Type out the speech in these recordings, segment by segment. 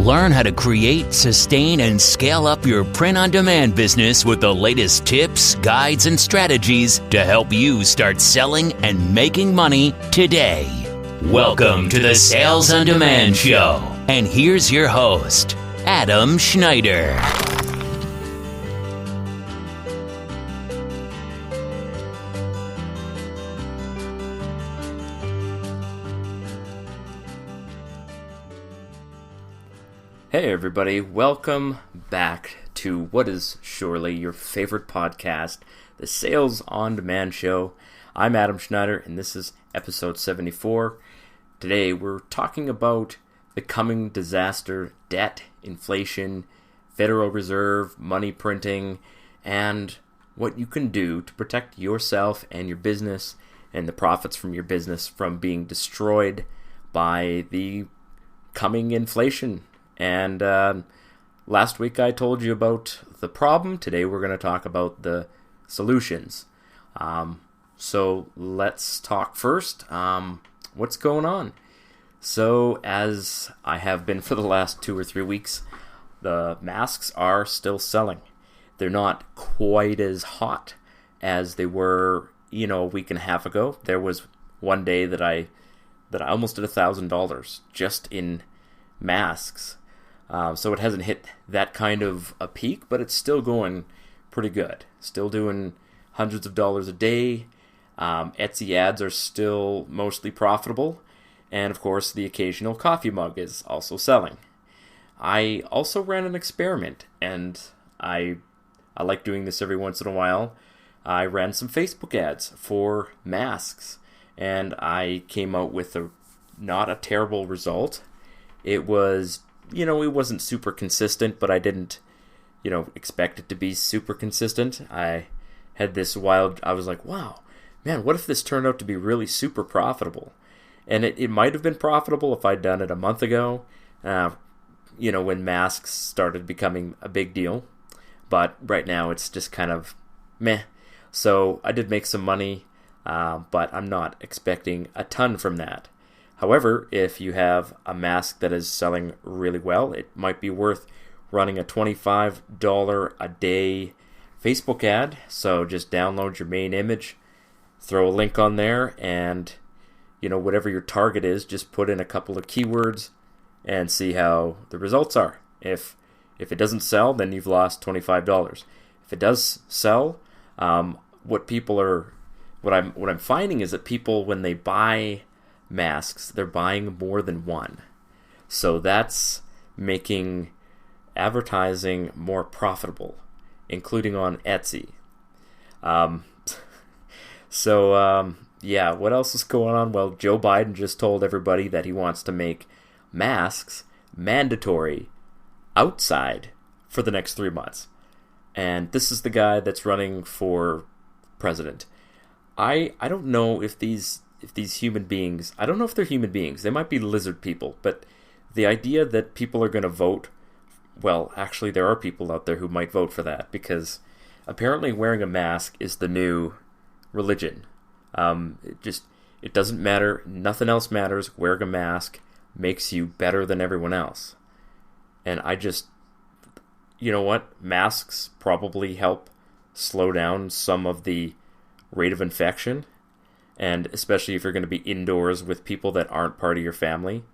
Learn how to create, sustain, and scale up your print-on-demand business with the latest tips, guides, and strategies to help you start selling and making money today. Welcome to the Sales on Demand Show. And here's your host, Adam Schneider. Hey everybody, welcome back to what is surely your favorite podcast, the Sales on Demand Show. I'm Adam Schneider and this is episode 74. Today we're talking about the coming disaster, debt, inflation, Federal Reserve, money printing, and what you can do to protect yourself and your business and the profits from your business from being destroyed by the coming inflation. And last week I told you about the problem. Today we're going to talk about the solutions. So let's talk first. What's going on? So as I have been for the last 2 or 3 weeks, the masks are still selling. They're not quite as hot as they were, a week and a half ago. There was one day that I almost did $1,000 just in masks. So it hasn't hit that kind of a peak, but it's still going pretty good. Still doing hundreds of dollars a day. Etsy ads are still mostly profitable. And of course, the occasional coffee mug is also selling. I also ran an experiment, and I like doing this every once in a while. I ran some Facebook ads for masks, and I came out with not a terrible result. It was it wasn't super consistent, but I didn't, expect it to be super consistent. I had this I was like, wow, man, what if this turned out to be really super profitable? And it might have been profitable if I'd done it a month ago, when masks started becoming a big deal. But right now it's just kind of meh. So I did make some money, but I'm not expecting a ton from that. However, if you have a mask that is selling really well, it might be worth running a $25 a day Facebook ad. So just download your main image, throw a link on there, and whatever your target is, just put in a couple of keywords and see how the results are. If it doesn't sell, then you've lost $25. If it does sell, what I'm finding is that people, when they buy masks, they're buying more than one. So that's making advertising more profitable, including on Etsy. What else is going on? Well, Joe Biden just told everybody that he wants to make masks mandatory outside for the next 3 months. And this is the guy that's running for president. I don't know if these human beings, I don't know if they're human beings. They might be lizard people, but the idea that people are going to vote, well, actually there are people out there who might vote for that, because apparently wearing a mask is the new religion. It doesn't matter. Nothing else matters. Wearing a mask makes you better than everyone else. And you know what? Masks probably help slow down some of the rate of infection. And especially if you're going to be indoors with people that aren't part of your family.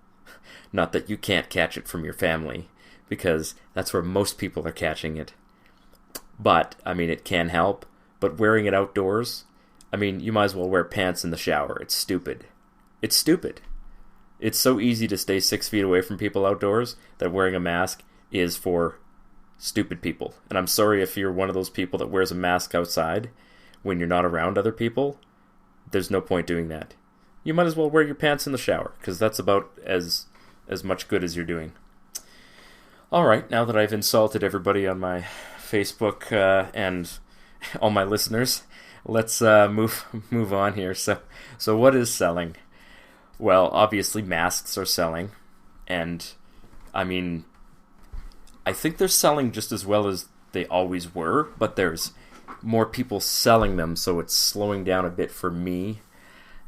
Not that you can't catch it from your family, because that's where most people are catching it. But, it can help. But wearing it outdoors, you might as well wear pants in the shower. It's stupid. It's stupid. It's so easy to stay 6 feet away from people outdoors that wearing a mask is for stupid people. And I'm sorry if you're one of those people that wears a mask outside when you're not around other people. There's no point doing that. You might as well wear your pants in the shower, because that's about as much good as you're doing. Alright, now that I've insulted everybody on my Facebook and all my listeners, let's move on here. So what is selling? Well, obviously masks are selling, and I think they're selling just as well as they always were, but there's more people selling them, so it's slowing down a bit for me,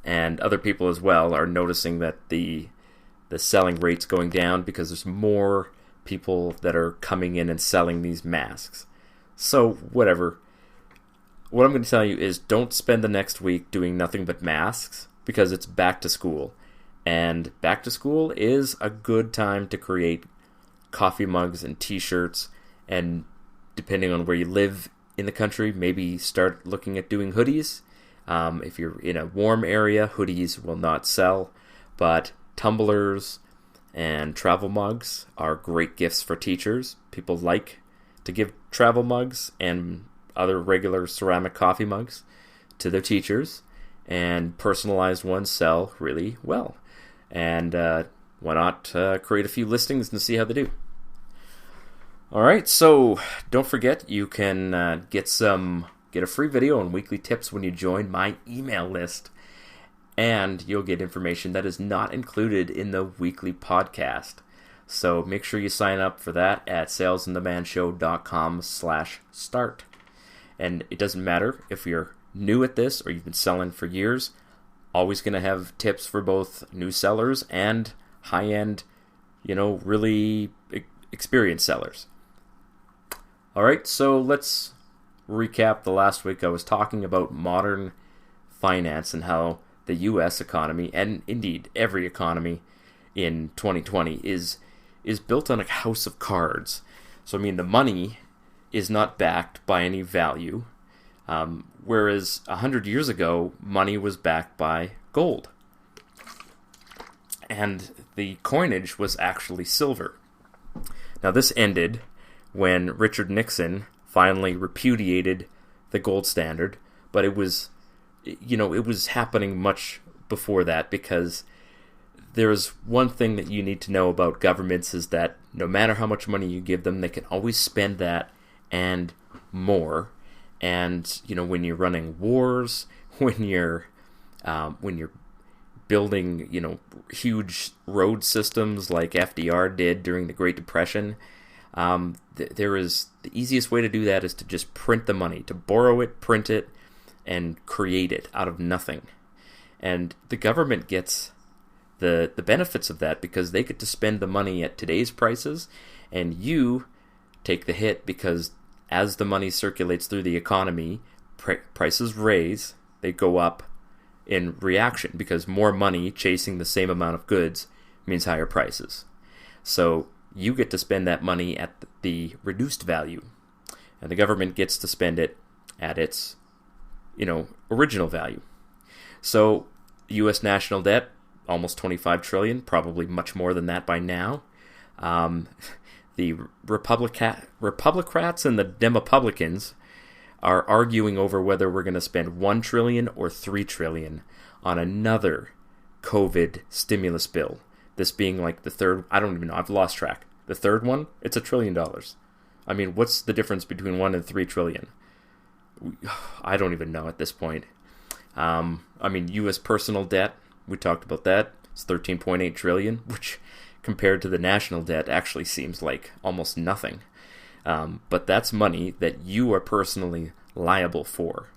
and other people as well are noticing that the selling rate's going down because there's more people that are coming in and selling these masks. So, whatever. What I'm going to tell you is don't spend the next week doing nothing but masks, because it's back to school. And back to school is a good time to create coffee mugs and t-shirts, and depending on where you live in the country, maybe start looking at doing hoodies. If you're in a warm area, hoodies will not sell, but tumblers and travel mugs are great gifts for teachers. People like to give travel mugs and other regular ceramic coffee mugs to their teachers, and personalized ones sell really well. And why not create a few listings and see how they do? All right, so don't forget you can get a free video and weekly tips when you join my email list, and you'll get information that is not included in the weekly podcast. So make sure you sign up for that at salesonthemandshow.com/start. And it doesn't matter if you're new at this or you've been selling for years. Always going to have tips for both new sellers and high-end, really experienced sellers. All right, so let's recap the last week. I was talking about modern finance and how the U.S. economy, and indeed every economy in 2020, is built on a house of cards. So, the money is not backed by any value, whereas 100 years ago, money was backed by gold. And the coinage was actually silver. Now, this ended when Richard Nixon finally repudiated the gold standard, but it was happening much before that, because there's one thing that you need to know about governments is that no matter how much money you give them, they can always spend that and more. And when you're running wars, when you're building huge road systems like FDR did during the Great Depression, the easiest way to do that is to just print the money, to borrow it, print it, and create it out of nothing. And the government gets the benefits of that because they get to spend the money at today's prices, and you take the hit because as the money circulates through the economy, prices raise, they go up in reaction, because more money chasing the same amount of goods means higher prices. So you get to spend that money at the reduced value, and the government gets to spend it at its original value. So U.S. national debt, almost $25 trillion, probably much more than that by now. The Republicans and the Demopublicans are arguing over whether we're going to spend $1 trillion or $3 trillion on another COVID stimulus bill. This being like the third, I don't even know, I've lost track. The third one, it's $1 trillion. What's the difference between 1 and 3 trillion? I don't even know at this point. U.S. personal debt, we talked about that. It's $13.8 trillion, which compared to the national debt actually seems like almost nothing. But that's money that you are personally liable for,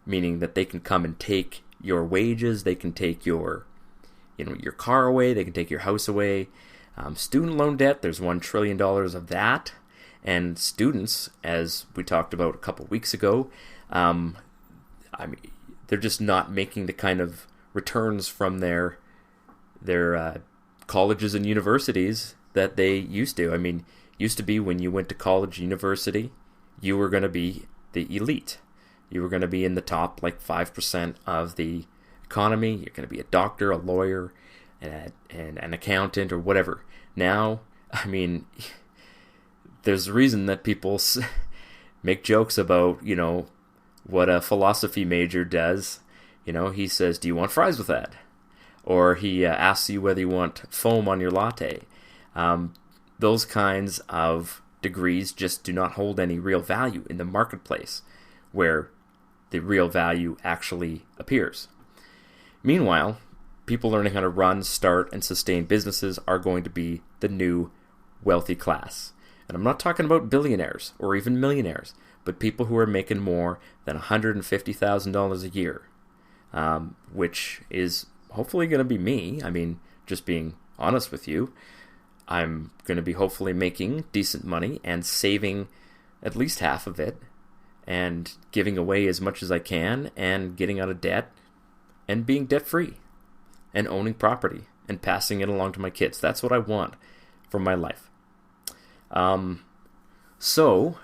meaning that they can come and take your wages, they can take your car away, they can take your house away. Student loan debt, there's $1 trillion of that. And students, as we talked about a couple weeks ago, they're just not making the kind of returns from their colleges and universities that they used to. Used to be when you went to college, university, you were going to be the elite. You were going to be in the top 5% of the economy. You're going to be a doctor, a lawyer, and an accountant or whatever. Now, there's a reason that people make jokes about, what a philosophy major does. He says, do you want fries with that? Or he asks you whether you want foam on your latte. Those kinds of degrees just do not hold any real value in the marketplace where the real value actually appears. Meanwhile, people learning how to run, start, and sustain businesses are going to be the new wealthy class. And I'm not talking about billionaires or even millionaires, but people who are making more than $150,000 a year, which is hopefully going to be me. Just being honest with you. I'm going to be hopefully making decent money and saving at least half of it and giving away as much as I can and getting out of debt and being debt-free and owning property and passing it along to my kids. That's what I want from my life. So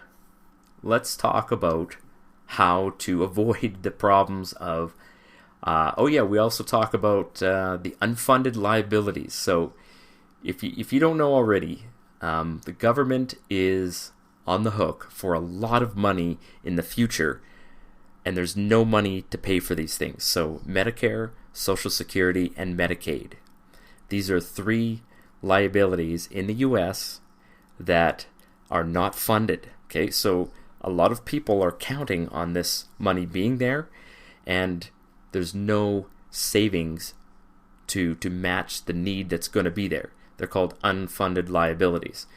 let's talk about how to avoid the problems of we also talk about the unfunded liabilities. So if you don't know already, the government is on the hook for a lot of money in the future, and there's no money to pay for these things. So Medicare, Social Security, and Medicaid. These are 3 liabilities in the U.S. that are not funded. Okay, so a lot of people are counting on this money being there, and there's no savings to match the need that's going to be there. They're called unfunded liabilities.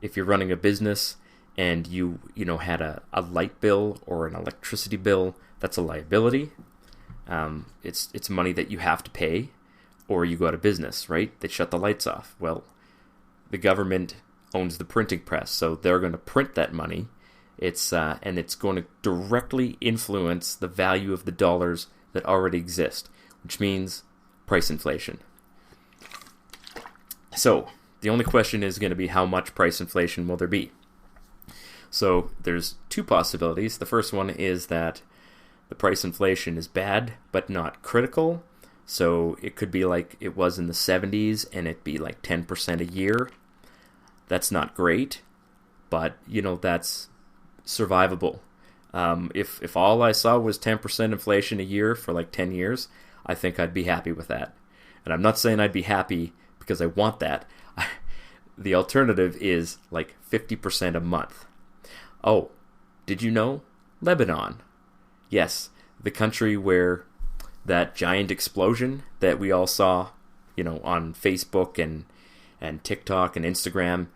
If you're running a business and you had a light bill or an electricity bill, that's a liability. It's money that you have to pay, or you go out of business, right? They shut the lights off. Well, the government owns the printing press, so they're going to print that money. It's going to directly influence the value of the dollars that already exist, which means price inflation. So the only question is going to be, how much price inflation will there be? So there's 2 possibilities. The first one is that the price inflation is bad but not critical. So it could be like it was in the 70s and it'd be like 10% a year. That's not great, but that's survivable. If all I saw was 10% inflation a year for like 10 years, I think I'd be happy with that. And I'm not saying I'd be happy because I want that. The alternative is like 50% a month. Oh, did you know? Lebanon. Yes, the country where that giant explosion that we all saw, on Facebook and TikTok and Instagram,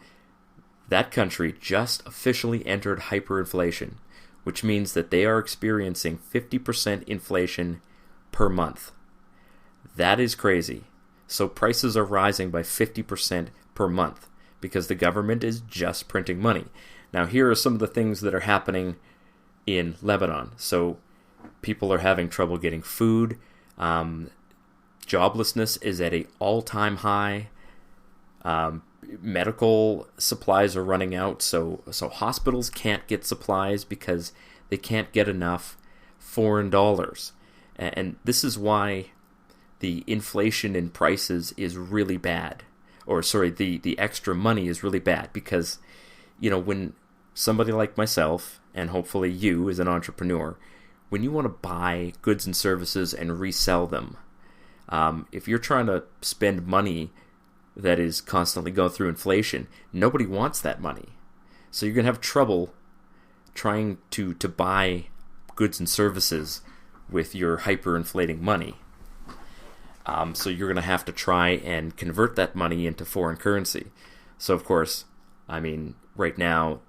that country just officially entered hyperinflation, which means that they are experiencing 50% inflation per month. That is crazy. So prices are rising by 50% per month because the government is just printing money. Now, here are some of the things that are happening in Lebanon. So people are having trouble getting food. Joblessness is at an all-time high. Medical supplies are running out, so hospitals can't get supplies because they can't get enough foreign dollars. And this is why the inflation in prices is really bad. The extra money is really bad because, when somebody like myself, and hopefully you as an entrepreneur, when you want to buy goods and services and resell them, if you're trying to spend money that is constantly going through inflation, nobody wants that money. So you're going to have trouble trying to buy goods and services with your hyperinflating money. So you're going to have to try and convert that money into foreign currency. So of course, right now,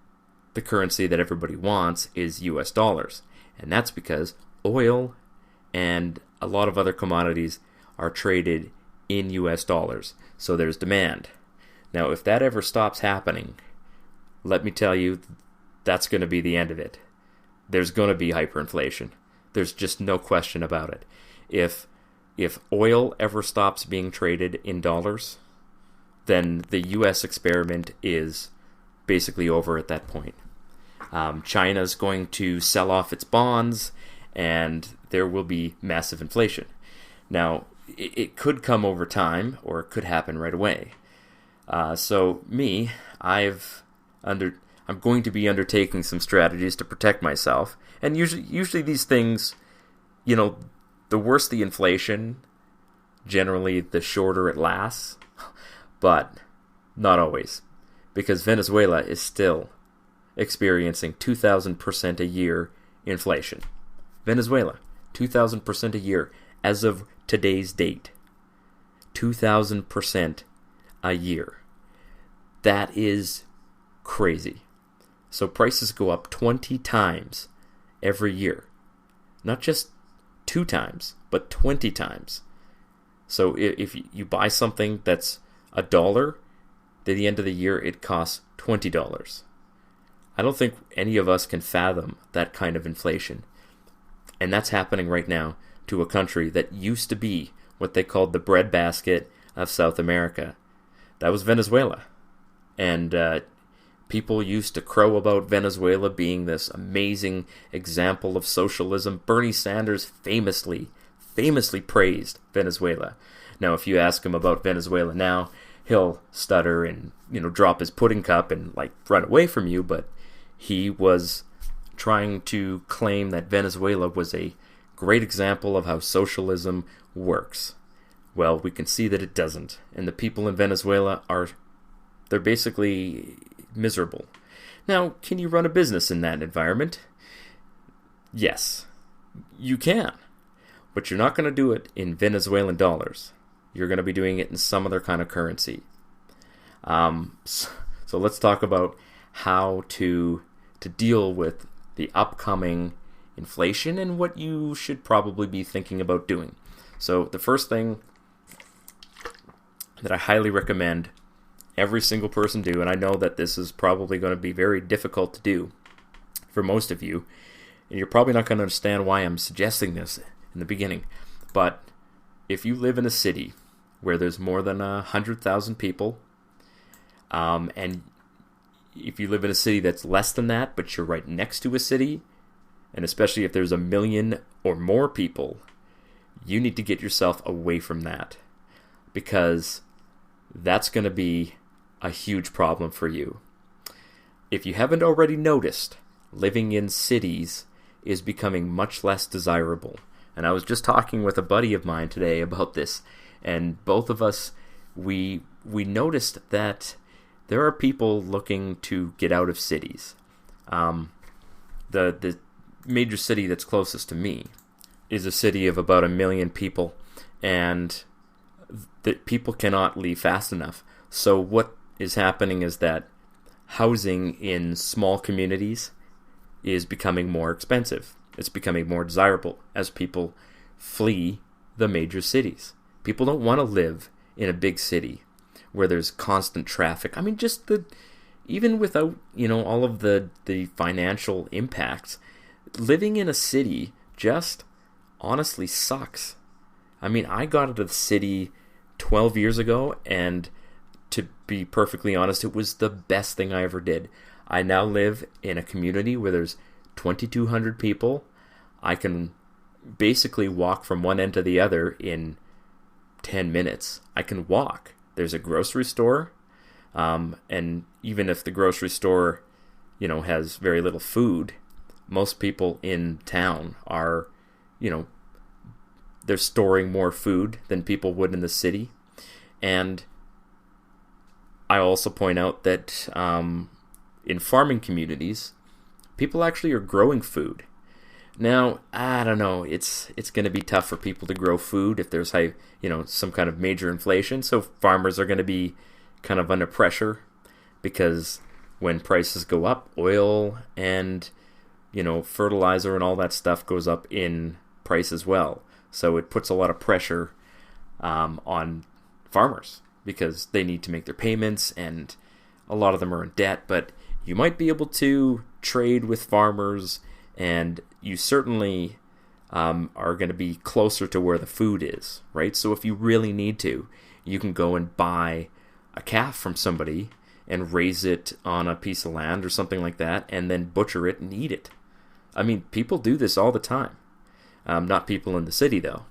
the currency that everybody wants is US dollars. And that's because oil and a lot of other commodities are traded in US dollars. So there's demand. Now, if that ever stops happening, let me tell you, that's going to be the end of it. There's going to be hyperinflation. There's just no question about it. If oil ever stops being traded in dollars, then the US experiment is basically over at that point. China's going to sell off its bonds, and there will be massive inflation. Now, it could come over time, or it could happen right away. I'm going to be undertaking some strategies to protect myself. And usually these things, the worse the inflation, generally the shorter it lasts. But not always, because Venezuela is still experiencing 2,000% a year inflation. Venezuela, 2,000% a year as of today's date. 2,000% a year. That is crazy. So prices go up 20 times every year. Not just 2 times, but 20 times. So if you buy something that's $1, at the end of the year it costs $20. I don't think any of us can fathom that kind of inflation. And that's happening right now to a country that used to be what they called the breadbasket of South America. That was Venezuela. And people used to crow about Venezuela being this amazing example of socialism. Bernie Sanders famously praised Venezuela. Now, if you ask him about Venezuela now, he'll stutter and, drop his pudding cup and, run away from you, but he was trying to claim that Venezuela was a great example of how socialism works. Well, we can see that it doesn't, and the people in Venezuela they're basically miserable. Now, can you run a business in that environment? Yes, you can, but you're not going to do it in Venezuelan dollars. You're going to be doing it in some other kind of currency. So let's talk about how to deal with the upcoming inflation and what you should probably be thinking about doing. So the first thing that I highly recommend every single person do, and I know that this is probably going to be very difficult to do for most of you, and you're probably not going to understand why I'm suggesting this in the beginning, but if you live in a city where there's more than 100,000 people, and if you live in a city that's less than that, but you're right next to a city, and especially if there's 1 million or more people, you need to get yourself away from that, because that's going to be a huge problem for you. If you haven't already noticed, living in cities is becoming much less desirable. And I was just talking with a buddy of mine today about this, and both of us, we noticed that there are people looking to get out of cities. The major city that's closest to me is a city of about 1 million people, and the people cannot leave fast enough. So what is happening is that housing in small communities is becoming more expensive. It's becoming more desirable as people flee the major cities. People don't want to live in a big city where there's constant traffic. I mean, even without, all of the financial impacts, living in a city just honestly sucks. I mean, I got out of the city 12 years ago, and to be perfectly honest, it was the best thing I ever did. I now live in a community where there's 2,200 people. I can basically walk from one end to the other in 10 minutes. I can walk. There's a grocery store, and even if the grocery store, has very little food, most people in town are, they're storing more food than people would in the city. And I also point out that in farming communities, people actually are growing food. Now, I don't know, it's going to be tough for people to grow food if there's some kind of major inflation. So farmers are going to be kind of under pressure, because when prices go up, oil and fertilizer and all that stuff goes up in price as well. So it puts a lot of pressure on farmers, because they need to make their payments, and a lot of them are in debt. But you might be able to trade with farmers, and you certainly are going to be closer to where the food is, right? So if you really need to, you can go and buy a calf from somebody and raise it on a piece of land or something like that, and then butcher it and eat it. I mean, people do this all the time. Not people in the city, though,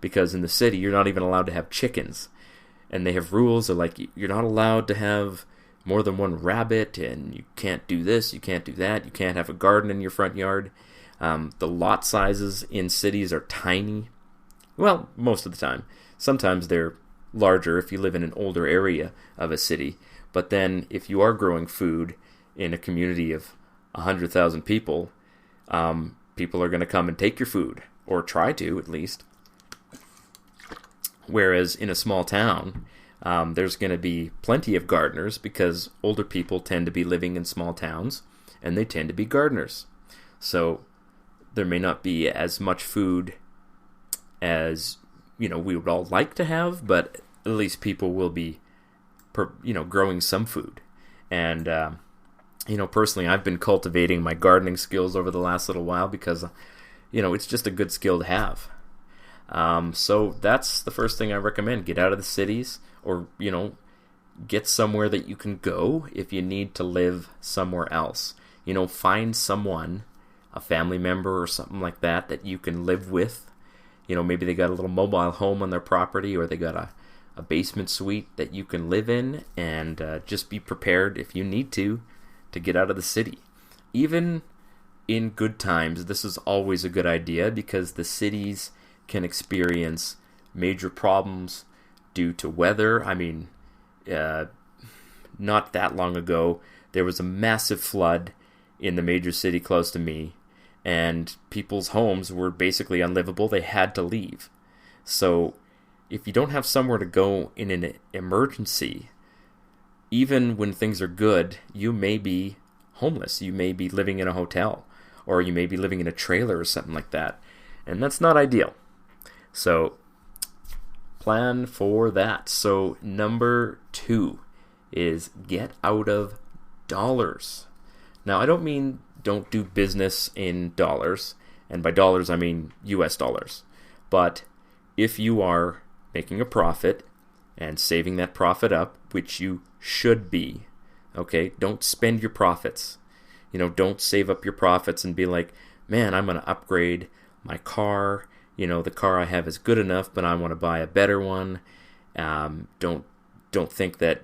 because in the city, you're not even allowed to have chickens. And they have rules that, like, you're not allowed to have more than one rabbit, and you can't do this, you can't do that, you can't have a garden in your front yard. The lot sizes in cities are tiny. Well, most of the time. Sometimes they're larger if you live in an older area of a city. But then if you are growing food in a community of 100,000 people, people are going to come and take your food, or try to at least. Whereas in a small town, there's going to be plenty of gardeners, because older people tend to be living in small towns, and they tend to be gardeners. So there may not be as much food as we would all like to have, but at least people will be growing some food. And personally, I've been cultivating my gardening skills over the last little while because it's just a good skill to have. So that's the first thing I recommend. Get out of the cities, or get somewhere that you can go if you need to live somewhere else. Find someone, a family member or something like that you can live with. Maybe they got a little mobile home on their property, or they got a basement suite that you can live in, and just be prepared if you need to get out of the city. Even in good times, this is always a good idea, because the cities can experience major problems due to weather. I mean, not that long ago, there was a massive flood in the major city close to me, and people's homes were basically unlivable. They had to leave. So if you don't have somewhere to go in an emergency, even when things are good, you may be homeless. You may be living in a hotel, or you may be living in a trailer or something like that. And that's not ideal. So plan for that. So number 2 is get out of dollars. Now, I don't mean don't do business in dollars, and by dollars I mean US dollars. But if you are making a profit and saving that profit up, which you should be, okay, don't spend your profits. Don't save up your profits and be like, man, I'm going to upgrade my car. The car I have is good enough, but I want to buy a better one. Don't think that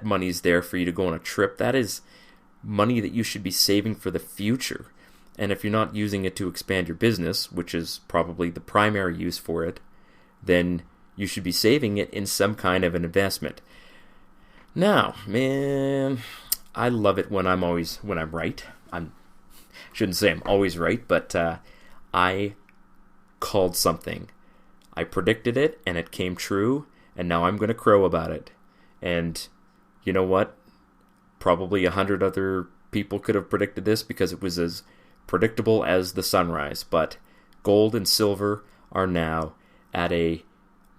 money's there for you to go on a trip. That is money that you should be saving for the future. And if you're not using it to expand your business, which is probably the primary use for it, then you should be saving it in some kind of an investment. Now, man, I love it when I'm right. Shouldn't say I'm always right, but I called something. I predicted it, and it came true, and now I'm going to crow about it. And you know what? Probably 100 other people could have predicted this, because it was as predictable as the sunrise. But gold and silver are now at a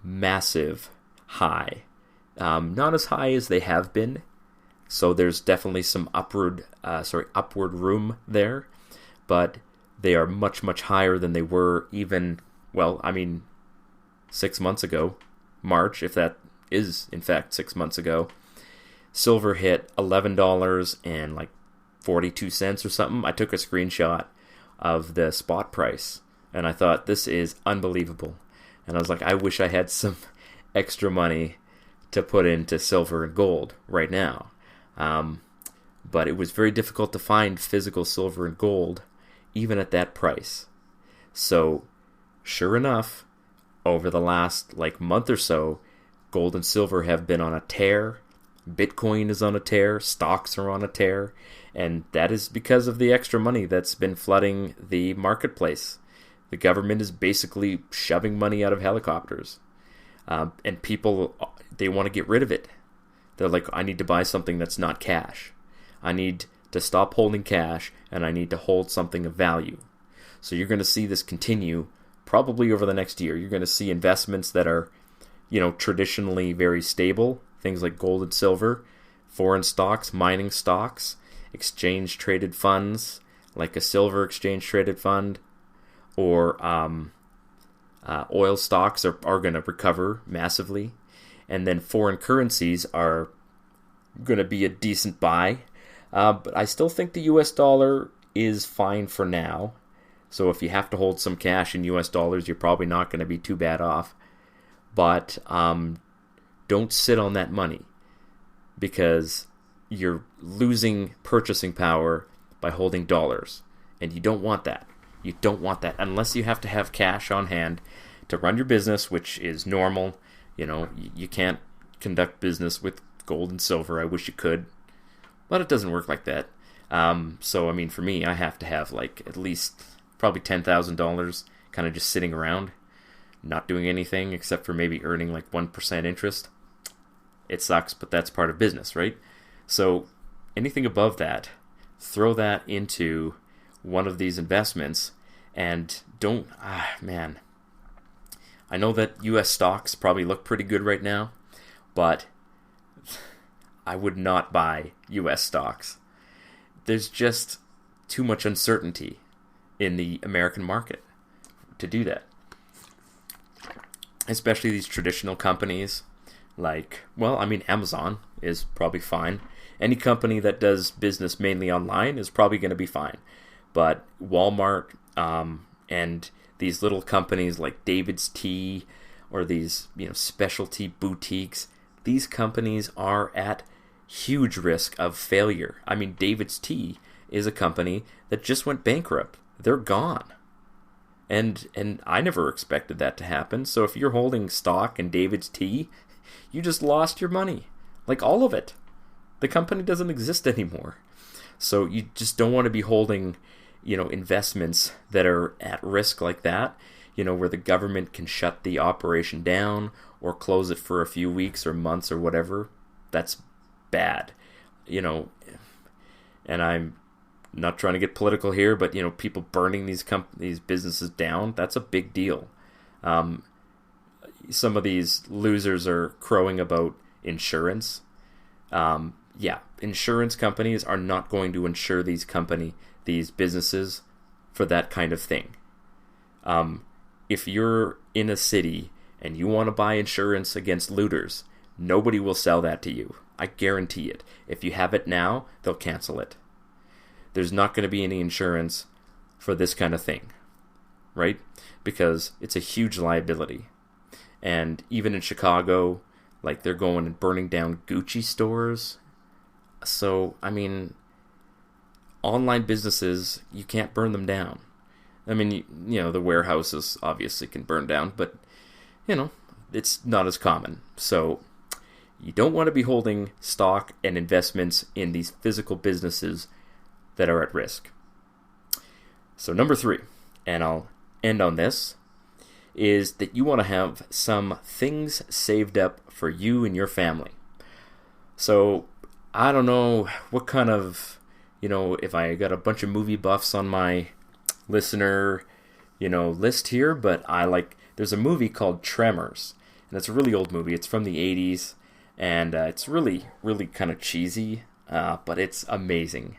massive high. Not as high as they have been, so there's definitely some upward room there, but they are much, much higher than they were even, 6 months ago, March, if that is in fact 6 months ago. Silver hit $11 and 42 cents or something. I took a screenshot of the spot price, and I thought, this is unbelievable. And I was like, I wish I had some extra money to put into silver and gold right now. But it was very difficult to find physical silver and gold, even at that price. So, sure enough, over the last month or so, gold and silver have been on a tear. Bitcoin is on a tear. Stocks are on a tear. And that is because of the extra money that's been flooding the marketplace. The government is basically shoving money out of helicopters. And people, they want to get rid of it. They're like, I need to buy something that's not cash. I need to stop holding cash, and I need to hold something of value. So you're going to see this continue probably over the next year. You're going to see investments that are, traditionally very stable, things like gold and silver, foreign stocks, mining stocks, exchange-traded funds, like a silver exchange-traded fund, or oil stocks are going to recover massively. And then foreign currencies are going to be a decent buy. But I still think the US dollar is fine for now. So if you have to hold some cash in US dollars, you're probably not going to be too bad off. But don't sit on that money, because you're losing purchasing power by holding dollars. And you don't want that. You don't want that unless you have to have cash on hand to run your business, which is normal. You can't conduct business with gold and silver. I wish you could, but it doesn't work like that. So, for me, I have to have at least probably $10,000 kind of just sitting around, not doing anything except for maybe earning 1% interest. It sucks, but that's part of business, right? So anything above that, throw that into one of these investments, and don't, I know that US stocks probably look pretty good right now, but I would not buy US stocks. There's just too much uncertainty in the American market to do that. Especially these traditional companies like, well, I mean, Amazon is probably fine. Any company that does business mainly online is probably going to be fine. But Walmart and these little companies like David's Tea or these, specialty boutiques, these companies are at huge risk of failure. I mean, David's Tea is a company that just went bankrupt. They're gone. And I never expected that to happen. So if you're holding stock in David's Tea, you just lost your money. Like all of it. The company doesn't exist anymore. So you just don't want to be holding, investments that are at risk like that, where the government can shut the operation down or close it for a few weeks or months or whatever. That's bad. And I'm not trying to get political here, but people burning these businesses down, that's a big deal. Some of these losers are crowing about insurance. Insurance companies are not going to insure these businesses for that kind of thing. If you're in a city and you want to buy insurance against looters, nobody will sell that to you. I guarantee it. If you have it now, they'll cancel it. There's not going to be any insurance for this kind of thing, right? Because it's a huge liability. And even in Chicago, like they're going and burning down Gucci stores. So, I mean, online businesses, you can't burn them down. I mean, the warehouses obviously can burn down, but, it's not as common. So, you don't want to be holding stock and investments in these physical businesses that are at risk. So number 3, and I'll end on this, is that you want to have some things saved up for you and your family. So I don't know what kind of, if I got a bunch of movie buffs on my listener, list here, but there's a movie called Tremors, and it's a really old movie. It's from the 80s, and it's really, really kind of cheesy, but it's amazing.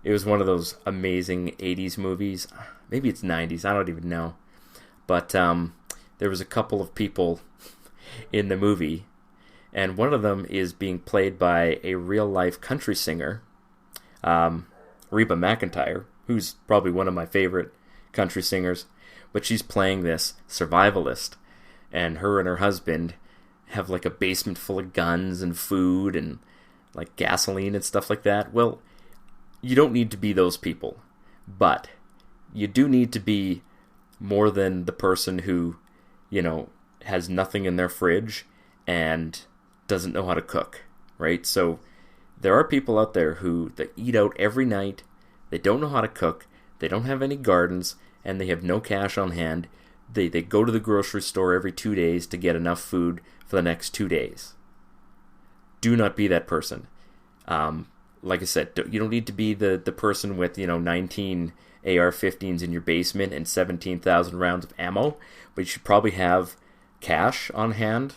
It was one of those amazing 80s movies. Maybe it's 90s. I don't even know. But there was a couple of people in the movie, and one of them is being played by a real-life country singer, Reba McEntire, who's probably one of my favorite country singers. But she's playing this survivalist, and her husband have like a basement full of guns and food and like gasoline and stuff like that. Well, you don't need to be those people, but you do need to be more than the person who, has nothing in their fridge and doesn't know how to cook, right? So there are people out there that eat out every night, they don't know how to cook, they don't have any gardens, and they have no cash on hand. They go to the grocery store every 2 days to get enough food for the next 2 days. Do not be that person. Like I said, you don't need to be the person with, 19 AR-15s in your basement and 17,000 rounds of ammo, but you should probably have cash on hand,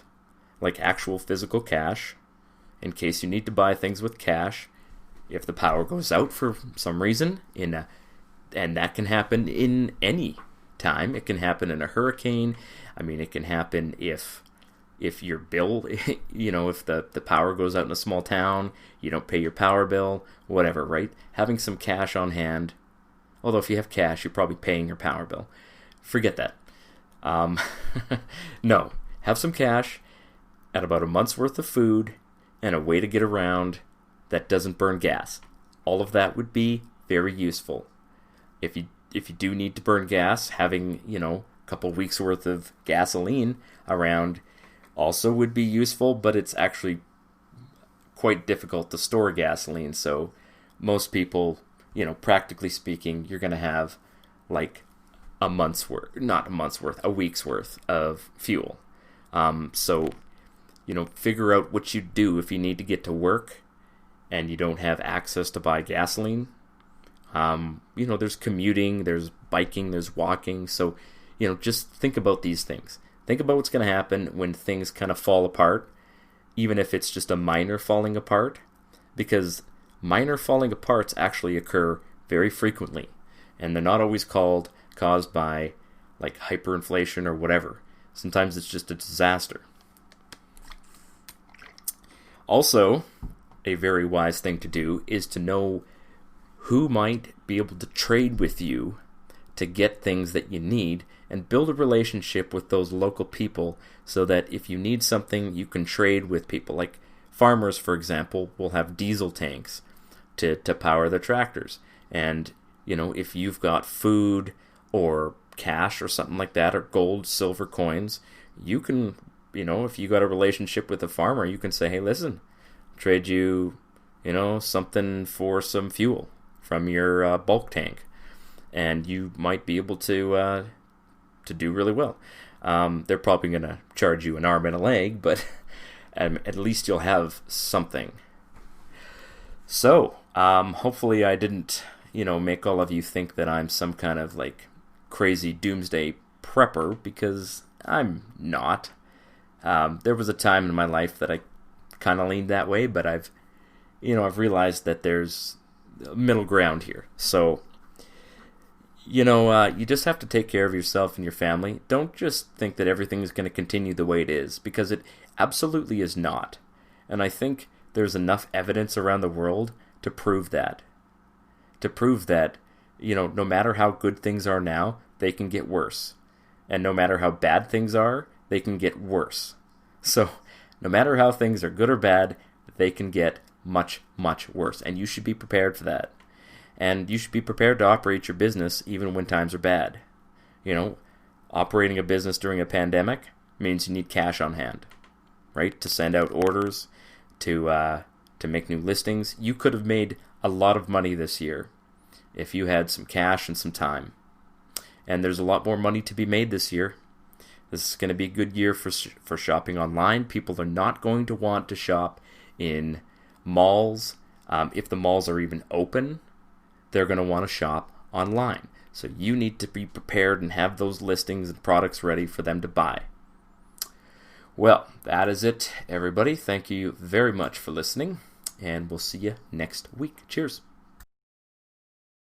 like actual physical cash, in case you need to buy things with cash. If the power goes out for some reason, and that can happen in any time. It can happen in a hurricane. I mean, it can happen if your bill, if the power goes out in a small town, you don't pay your power bill, whatever, right? Having some cash on hand, although if you have cash, you're probably paying your power bill. Forget that. No, have some cash at about a month's worth of food and a way to get around that doesn't burn gas. All of that would be very useful. If you do need to burn gas, having, a couple weeks worth of gasoline around also would be useful, but it's actually quite difficult to store gasoline. So most people, practically speaking, you're going to have like a week's worth of fuel. So, figure out what you do if you need to get to work and you don't have access to buy gasoline. There's commuting, there's biking, there's walking. So, just think about these things. Think about what's going to happen when things kind of fall apart even if it's just a minor falling apart, because minor falling aparts actually occur very frequently, and they're not always caused by like hyperinflation or whatever. Sometimes it's just a disaster. Also, a very wise thing to do is to know who might be able to trade with you to get things that you need, and build a relationship with those local people so that if you need something, you can trade with people. Like farmers, for example, will have diesel tanks to power their tractors. And, if you've got food or cash or something like that, or gold, silver coins, you can, if you got a relationship with a farmer, you can say, hey, listen, trade you, something for some fuel from your bulk tank. And you might be able to do really well. They're probably going to charge you an arm and a leg, but at least you'll have something. So, hopefully I didn't, make all of you think that I'm some kind of like crazy doomsday prepper, because I'm not. There was a time in my life that I kind of leaned that way, but I've realized that there's middle ground here. So, you just have to take care of yourself and your family. Don't just think that everything is going to continue the way it is, because it absolutely is not. And I think there's enough evidence around the world to prove that. No matter how good things are now, they can get worse. And no matter how bad things are, they can get worse. So, no matter how things are good or bad, they can get much, much worse. And you should be prepared for that. And you should be prepared to operate your business even when times are bad. Operating a business during a pandemic means you need cash on hand, right? To send out orders, to make new listings. You could have made a lot of money this year if you had some cash and some time. And there's a lot more money to be made this year. This is going to be a good year for shopping online. People are not going to want to shop in malls. If the malls are even open, they're going to want to shop online. So you need to be prepared and have those listings and products ready for them to buy. Well, that is it, everybody. Thank you very much for listening, and we'll see you next week. Cheers.